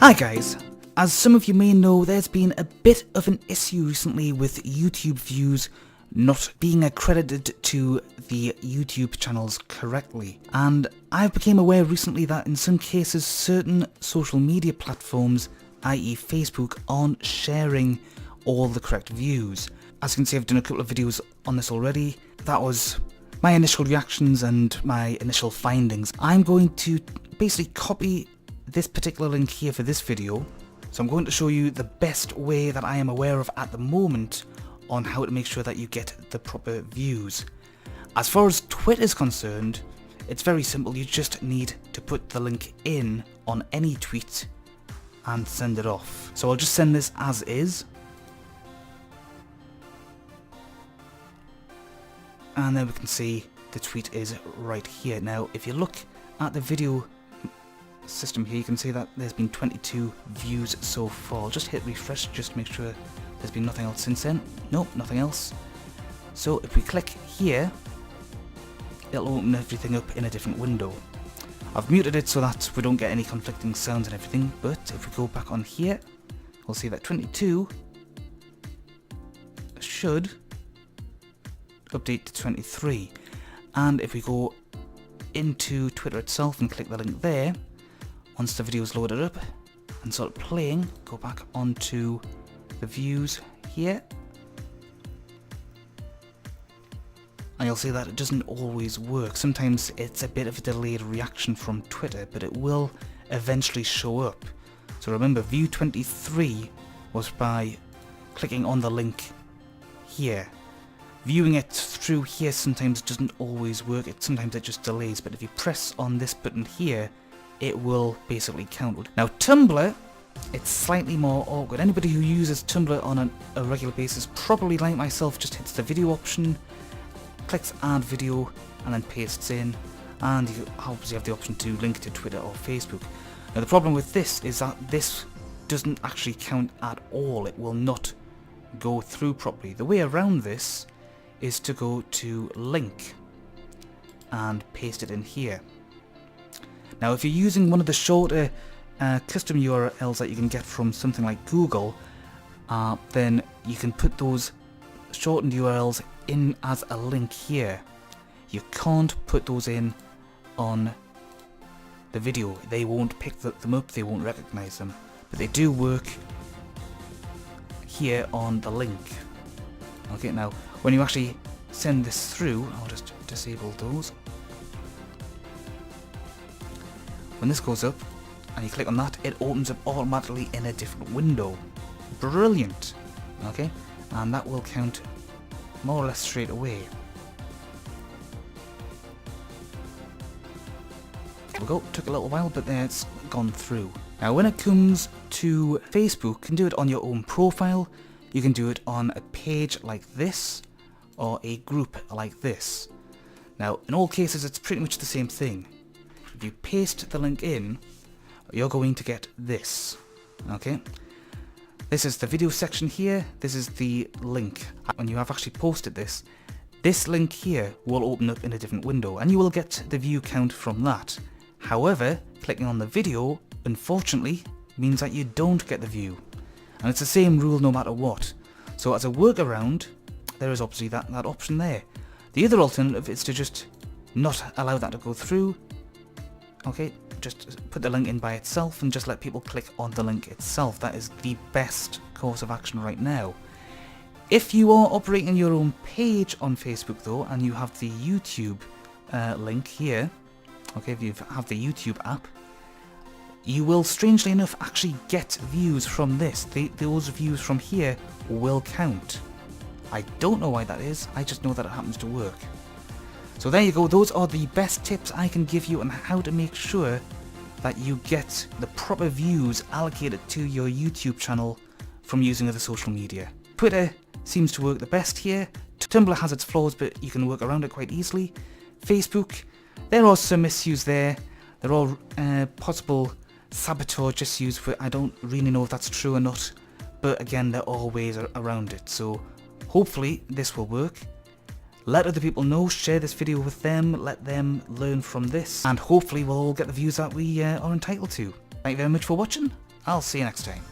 Hi guys, as some of you may know, there's been a bit of an issue recently with YouTube views not being accredited to the YouTube channels correctly, and I became aware recently that in some cases certain social media platforms, i.e. Facebook, aren't sharing all the correct views. As you can see, I've done a couple of videos on this already. That was my initial reactions and my initial findings. I'm going to basically copy this particular link here for this video, so I'm going to show you the best way that I am aware of at the moment on how to make sure that you get the proper views. As far as Twitter is concerned, it's very simple. You just need to put the link in on any tweet and send it off. So I'll just send this as is, and then we can see the tweet is right here. Now if you look at the video system here, you can see that there's been 22 views so far. I'll just hit refresh just to make sure there's been nothing else since then. Nope, nothing else. So if we click here, it'll open everything up in a different window. I've muted it so that we don't get any conflicting sounds and everything, but if we go back on here, we'll see that 22 should update to 23. And if we go into Twitter itself and click the link there, once the video is loaded up and start playing, go back onto the views here, and you'll see that it doesn't always work. Sometimes it's a bit of a delayed reaction from Twitter, but it will eventually show up. So remember, view 23 was by clicking on the link here. Viewing it through here sometimes doesn't always work. Sometimes it just delays, but if you press on this button here, it will basically count. Now Tumblr, it's slightly more awkward. Anybody who uses Tumblr on a regular basis, probably like myself, just hits the video option, clicks add video, and then pastes in, and you obviously have the option to link to Twitter or Facebook. Now the problem with this is that this doesn't actually count at all. It will not go through properly. The way around this is to go to link and paste it in here. Now if you're using one of the shorter custom URLs that you can get from something like Google, then you can put those shortened URLs in as a link here. You can't put those in on the video. They won't pick them up, they won't recognize them, but they do work here on the link. Okay, now when you actually send this through, I'll just disable those. When this goes up and you click on that, it opens up automatically in a different window. Brilliant. Okay, and that will count more or less straight away. There we go, took a little while, but there it's gone through. Now when it comes to Facebook, you can do it on your own profile, you can do it on a page like this, or a group like this. Now in all cases it's pretty much the same thing. If you paste the link in, you're going to get this. Okay, this is the video section here, this is the link. When you have actually posted this, this link here will open up in a different window and you will get the view count from that. However, clicking on the video, unfortunately, means that you don't get the view, and it's the same rule no matter what. So as a workaround, there is obviously that option there. The other alternative is to just not allow that to go through. Okay, just put the link in by itself and just let people click on the link itself. That is the best course of action right now. If you are operating your own page on Facebook though, and you have the YouTube link here, okay, if you have the YouTube app, you will strangely enough actually get views from this. Those views from here will count. I don't know why that is, I just know that it happens to work. So there you go, those are the best tips I can give you on how to make sure that you get the proper views allocated to your YouTube channel from using other social media. Twitter seems to work the best here. Tumblr has its flaws, but you can work around it quite easily. Facebook, there are some issues there. There are possible sabotage issues, but I don't really know if that's true or not. But again, there are ways around it. So hopefully this will work. Let other people know, share this video with them, let them learn from this, and hopefully we'll all get the views that we are entitled to. Thank you very much for watching, I'll see you next time.